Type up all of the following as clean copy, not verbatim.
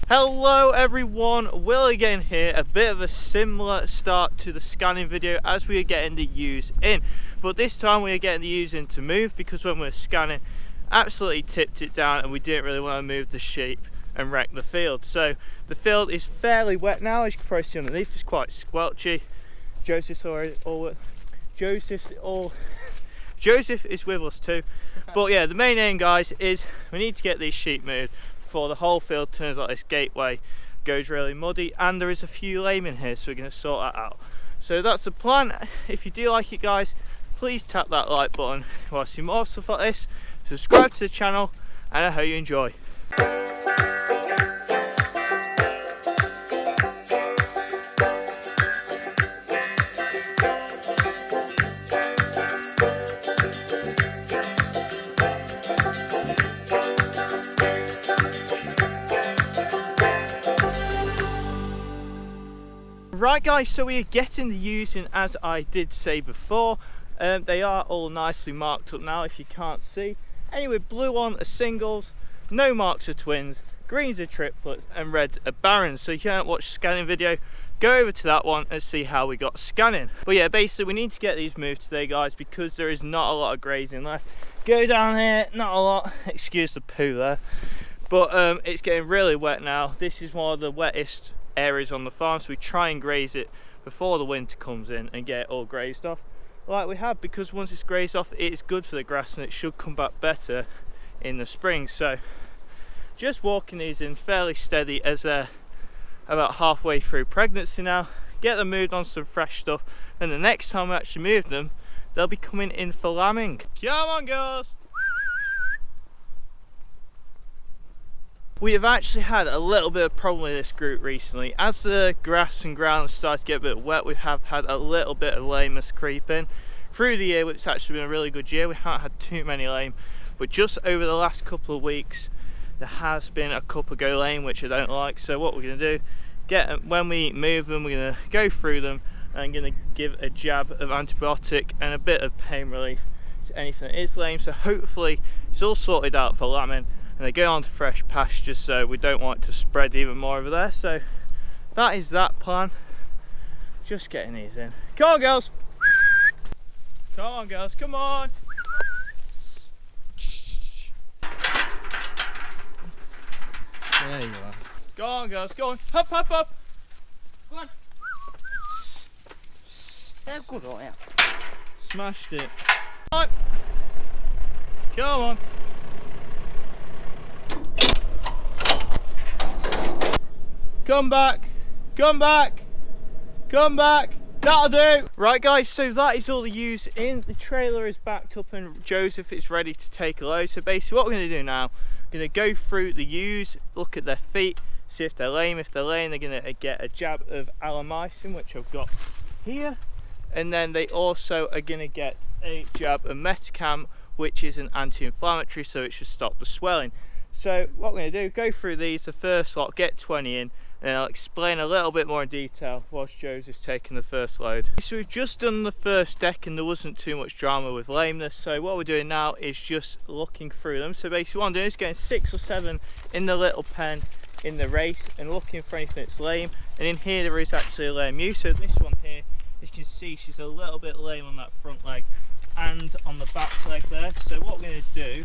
Hello everyone, Will again here. A bit of a similar start to the scanning video as we are getting the ewes in, but this time we are getting the ewes in to move because when we were scanning absolutely tipped it down and we didn't really want to move the sheep and wreck the field. So the field is fairly wet now, as you can probably see underneath. It's quite squelchy. Joseph is with us too. But yeah, the main aim, guys, is we need to get these sheep moved before the whole field turns like this gateway, goes really muddy, and there is a few lame in here, so we're going to sort that out. So that's the plan. If you do like it, guys, please tap that like button. If you want to see more stuff like this, subscribe to the channel, and I hope you enjoy. Right guys, so we are getting the ewes in as I did say before. They are all nicely marked up now, if you can't see. Anyway, blue on are singles, no marks are twins, greens are triplets, and reds are barons. So if you haven't watched the scanning video, go over to that one and see how we got scanning. But yeah, basically we need to get these moved today, guys, because there is not a lot of grazing left. Go down here, not a lot, excuse the poo there. But it's getting really wet now. This is one of the wettest areas on the farm, so we try and graze it before the winter comes in and get it all grazed off like we have, because once it's grazed off it is good for the grass and it should come back better in the spring. So just walking these in fairly steady as they're about halfway through pregnancy now. Get them moved on some fresh stuff, and the next time we actually move them they'll be coming in for lambing. Come on girls! We have actually had a little bit of problem with this group recently. As the grass and ground started to get a bit wet, we have had a little bit of lameness creep in. Through the year, which has actually been a really good year, we haven't had too many lame, but just over the last couple of weeks there has been a couple go lame, which I don't like. So what we're going to do, when we move them, we're going to go through them and I'm going to give a jab of antibiotic and a bit of pain relief to anything that is lame. So hopefully it's all sorted out for lambing and they go on to fresh pastures, so we don't want it to spread even more over there. So that is that plan. Just getting these in. Come on girls! Come on girls, come on! There you are. Go on girls, go on! Hop, hop, hop! Go on! They're good, aren't you? Smashed it. Come on! Come on! Come back, come back, come back, that'll do. Right guys, so that is all the ewes in. The trailer is backed up and Joseph is ready to take a load. So basically what we're going to do now, we're going to go through the ewes, look at their feet, see if they're lame. If they're lame, they're going to get a jab of Alamycin, which I've got here. And then they also are going to get a jab of Metacam, which is an anti-inflammatory, so it should stop the swelling. So what we're going to do, go through these, the first lot, get 20 in, and I'll explain a little bit more in detail whilst Joseph's taking the first load. So we've just done the first deck and there wasn't too much drama with lameness, so what we're doing now is just looking through them. So basically what I'm doing is getting 6 or 7 in the little pen in the race and looking for anything that's lame, and in here there is actually a lame ewe. So this one here, as you can see, she's a little bit lame on that front leg and on the back leg there. So what we're going to do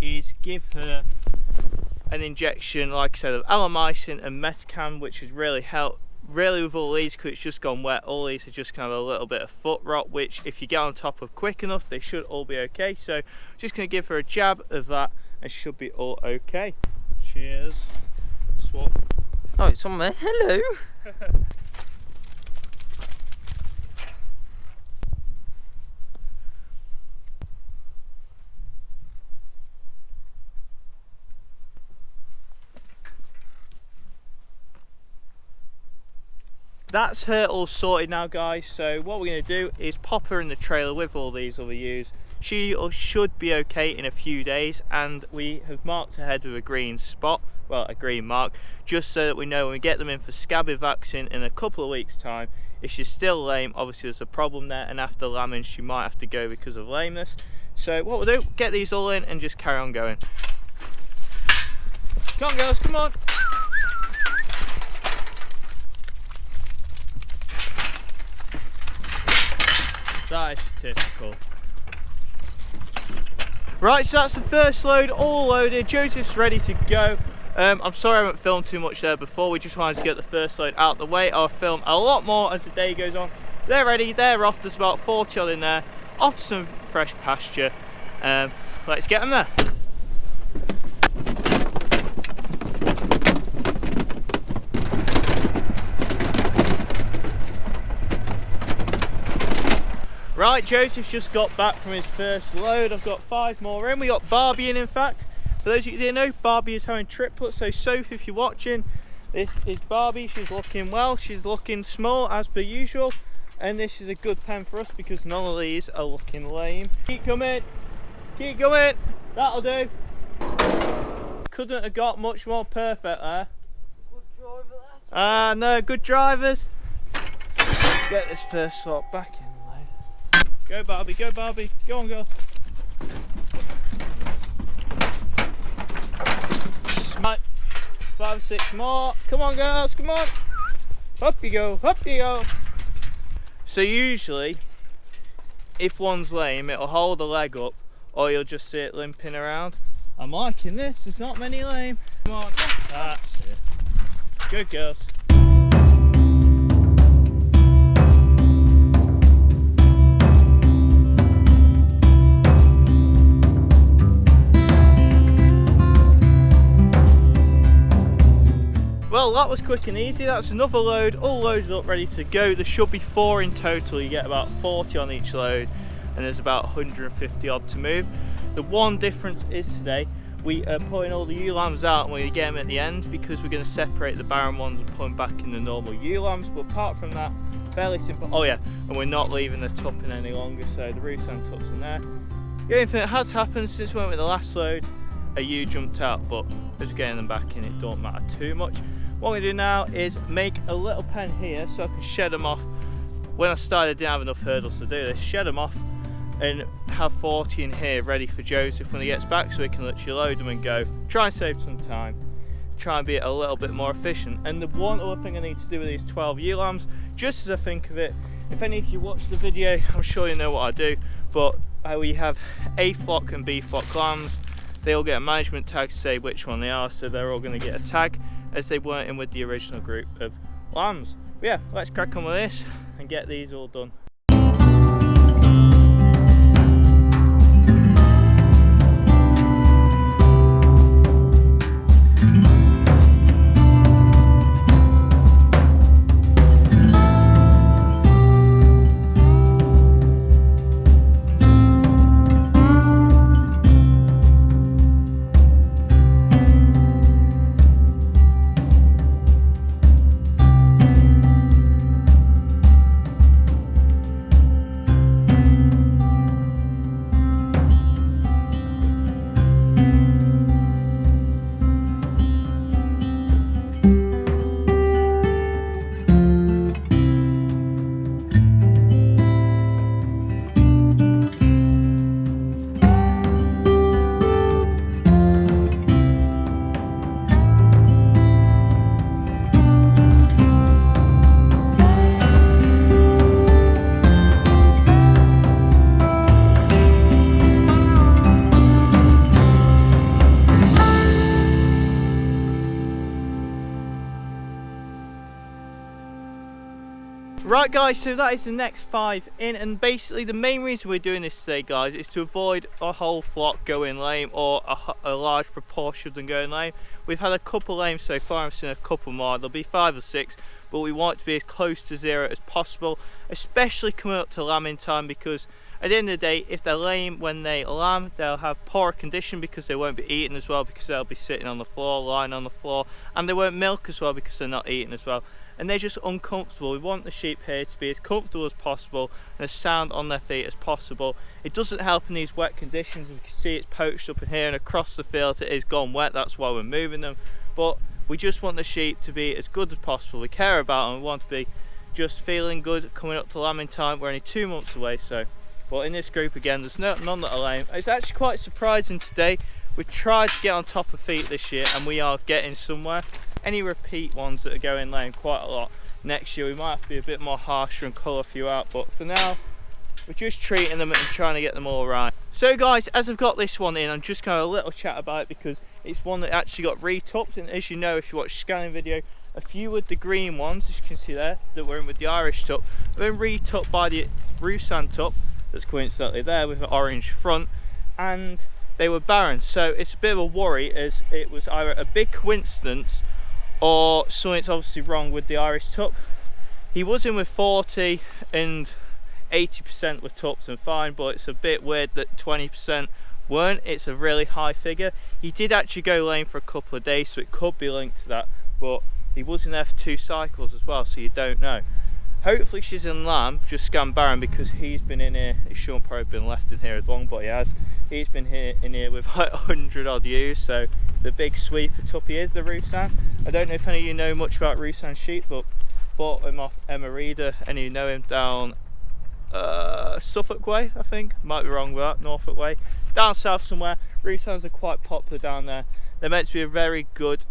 is give her an injection, like I said, of Alamycin and Metacam, which has really helped. Really with all these, because it's just gone wet, all these are just kind of a little bit of foot rot, which if you get on top of quick enough, they should all be okay. So just going to give her a jab of that and should be all okay. Cheers. Swap. Oh, it's on there. Hello. That's her all sorted now, guys. So what we're going to do is pop her in the trailer with all these other ewes. She should be okay in a few days, and we have marked her head with a green spot, well, a green mark, just so that we know when we get them in for scabies vaccine in a couple of weeks time. If she's still lame, obviously there's a problem there, and after lambing she might have to go because of lameness. So what we'll do, get these all in and just carry on going. Come on girls, come on! That is typical. Right, so that's the first load all loaded. Joseph's ready to go. I'm sorry I haven't filmed too much there before. We just wanted to get the first load out the way. I'll film a lot more as the day goes on. They're ready, they're off. There's about 40 odd in there. Off to some fresh pasture. Let's get them there. Right, Joseph's just got back from his first load. I've got 5 more in. We got Barbie in fact. For those of you who didn't know, Barbie is having triplets. So Sophie, if you're watching, this is Barbie. She's looking well. She's looking small as per usual. And this is a good pen for us because none of these are looking lame. Keep coming. Keep going. That'll do. Couldn't have got much more perfect there. Good driver, no, good drivers. Get this first slot back in. Go Barbie, go Barbie. Go on, girl. Right, 5 or 6 more. Come on, girls, come on. Up you go, up you go. So usually, if one's lame, it'll hold a leg up, or you'll just see it limping around. I'm liking this. There's not many lame. Come on, that's it. Good girls. Well, that was quick and easy. That's another load, all loaded up, ready to go. There should be 4 in total. You get about 40 on each load, and there's about 150 odd to move. The one difference is today, we are putting all the ewe lambs out and we get them at the end because we're going to separate the barren ones and put them back in the normal ewe lambs. But apart from that, fairly simple. Oh yeah, and we're not leaving the tupping any longer, so the roost and tups in there. The only thing that has happened since we went with the last load, a ewe jumped out, but as we're getting them back in, it don't matter too much. What I'm going to do now is make a little pen here so I can shed them off. When I started, I didn't have enough hurdles to do this. Shed them off and have 40 in here ready for Joseph when he gets back so he can literally load them and go. Try and save some time. Try and be a little bit more efficient. And the one other thing I need to do with these 12 ewe lambs, just as I think of it, if any of you watch the video, I'm sure you know what I do, but we have A flock and B flock lambs. They all get a management tag to say which one they are, so they're all going to get a tag, as they weren't in with the original group of lambs. But yeah, let's crack on with this and get these all done. Right guys, so that is the next 5 in, and basically the main reason we're doing this today guys is to avoid a whole flock going lame or a large proportion of them going lame. We've had a couple lame so far, I've seen a couple more, there'll be 5 or 6, but we want it to be as close to 0 as possible, especially coming up to lambing time, because at the end of the day, if they're lame when they lamb, they'll have poorer condition because they won't be eating as well, because they'll be sitting on the floor, lying on the floor, and they won't milk as well because they're not eating as well. And they're just uncomfortable. We want the sheep here to be as comfortable as possible and as sound on their feet as possible. It doesn't help in these wet conditions. As you can see, it's poached up in here and across the field it is gone wet, that's why we're moving them. But we just want the sheep to be as good as possible. We care about them, we want to be just feeling good coming up to lambing time. We're only 2 months away, so. But in this group again, there's none that are lame. It's actually quite surprising today. We tried to get on top of feet this year and we are getting somewhere. Any repeat ones that are going lame quite a lot. Next year we might have to be a bit more harsher and cull a few out, but for now we're just treating them and trying to get them all right. So guys, as I've got this one in, I'm just going to have a little chat about it because it's one that actually got re-tupped, and as you know, if you watch the scanning video, a few of the green ones, as you can see there, that were in with the Irish tup, have been re-tupped by the Russan tup, that's coincidentally there with an orange front, and they were barren. So it's a bit of a worry, as it was either a big coincidence or something's obviously wrong with the Irish tup. He was in with 40 and 80% were tups and fine, but it's a bit weird that 20% weren't. It's a really high figure. He did actually go lame for a couple of days, so it could be linked to that, but he was in there for 2 cycles as well, so you don't know. Hopefully she's in lamb, just scan barren, because he's been in here. He shouldn't probably have been left in here as long, but he has. He's been in here with like 100 odd ewes, so the big sweeper tuppy is the Russan. I don't know if any of you know much about Russan sheep, but bought him off Emma Reader, and you know him down Suffolk way, I think. Might be wrong with that, Norfolk way. Down south somewhere. Russans are quite popular down there. They're meant to be a very good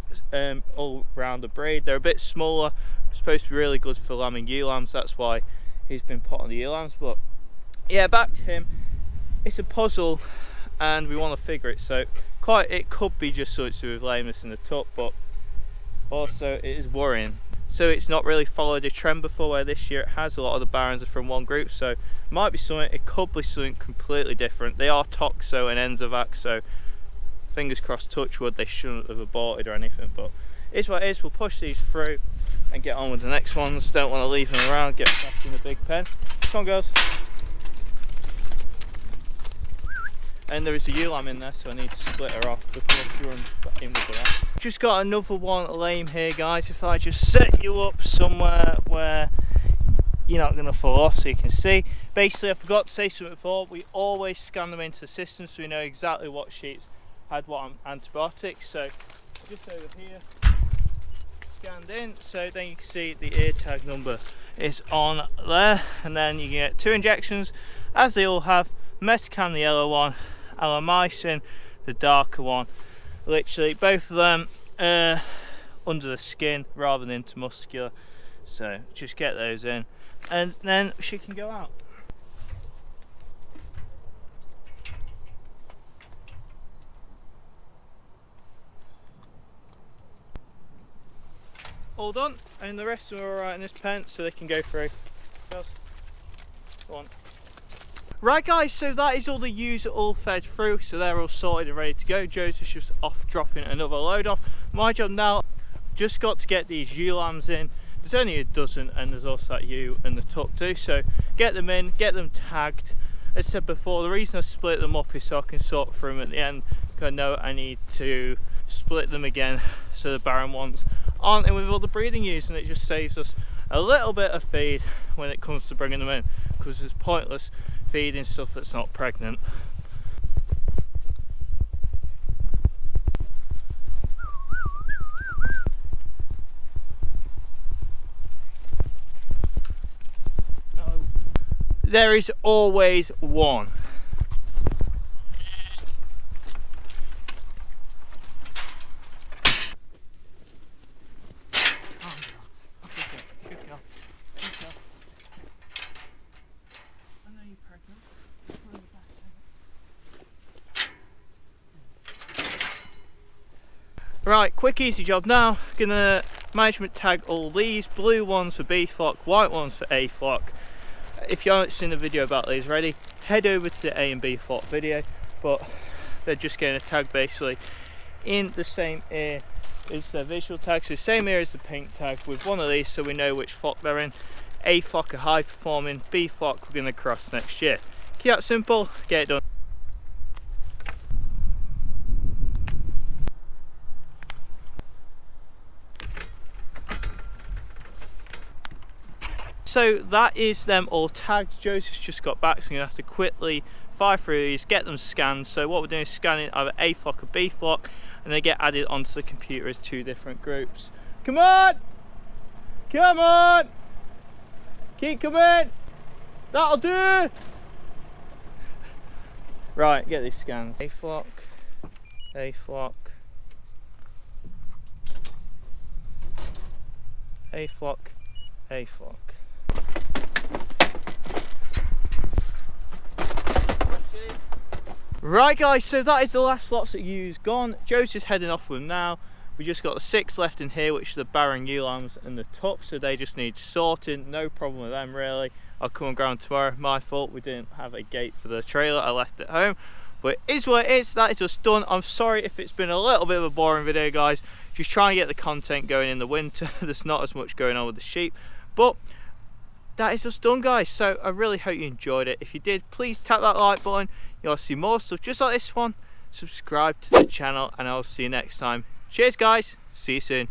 all-rounder breed. They're a bit smaller, supposed to be really good for lambing ewe lambs. That's why he's been put on the ewe lambs. But yeah, back to him. It's a puzzle, and we want to figure it. So it could be just something to do with lameness in the tup, but also it is worrying. So it's not really followed a trend before, where this year it has. A lot of the barons are from one group, so it might be something. It could be something completely different. They are toxo and enzovac, so fingers crossed, touch wood, they shouldn't have aborted or anything, but it's what it is. We'll push these through and get on with the next ones. Don't want to leave them around, get back in the big pen. Come on girls. And there is a ewe lamb in there, so I need to split her off before she runs in with the rest. Just got another one lame here, guys. If I just set you up somewhere where you're not going to fall off, so you can see. Basically, I forgot to say something before, we always scan them into the system so we know exactly what sheep's had what antibiotics. So just over here, scanned in, so then you can see the ear tag number is on there, and then you can get 2 injections, as they all have. Metacam, the yellow one, Alomycin, the darker one. Literally both of them under the skin rather than intramuscular, so just get those in and then she can go out. All done, and the rest of them are alright in this pen, so they can go through. Go on. Right guys, so that is all the ewes all fed through, so they're all sorted and ready to go. Joseph's just off dropping another load off. My job now, just got to get these ewe lambs in. There's only a dozen, and there's also that ewe and the tuck too, so get them in, get them tagged. As I said before, the reason I split them up is so I can sort through them at the end, because I know I need to split them again so the barren ones aren't in with all the breeding ewes, and it just saves us a little bit of feed when it comes to bringing them in, because it's pointless feeding stuff that's not pregnant. No. There is always one. Right, quick easy job now. Gonna management tag all these. Blue ones for B flock, white ones for A flock. If you haven't seen the video about these already, head over to the A and B flock video, but they're just getting a tag basically in the same ear as their visual tag, so same ear as the pink tag with one of these, so we know which flock they're in. A flock are high performing, B flock we're gonna cross next year. Keep that simple, get it done. So that is them all tagged. Joseph's just got back, so I'm going to have to quickly fire through these, get them scanned. So what we're doing is scanning either A flock or B flock, and they get added onto the computer as 2 different groups. Come on! Come on! Keep coming! That'll do! Right, get these scans. A flock, A flock, A flock, A flock. Right guys, so that is the last lots of ewes gone. Joe's just heading off with them now. We just got the 6 left in here, which is the barren ewe lambs and the tup, so they just need sorting. No problem with them really. I'll come and ground tomorrow. My fault, we didn't have a gate for the trailer, I left it home. But it is what it is, that is just done. I'm sorry if it's been a little bit of a boring video guys. Just trying to get the content going in the winter. There's not as much going on with the sheep. But that is just done guys, so I really hope you enjoyed it. If you did, please tap that like button. You'll see more stuff just like this one. Subscribe to the channel and I'll see you next time. Cheers guys, see you soon.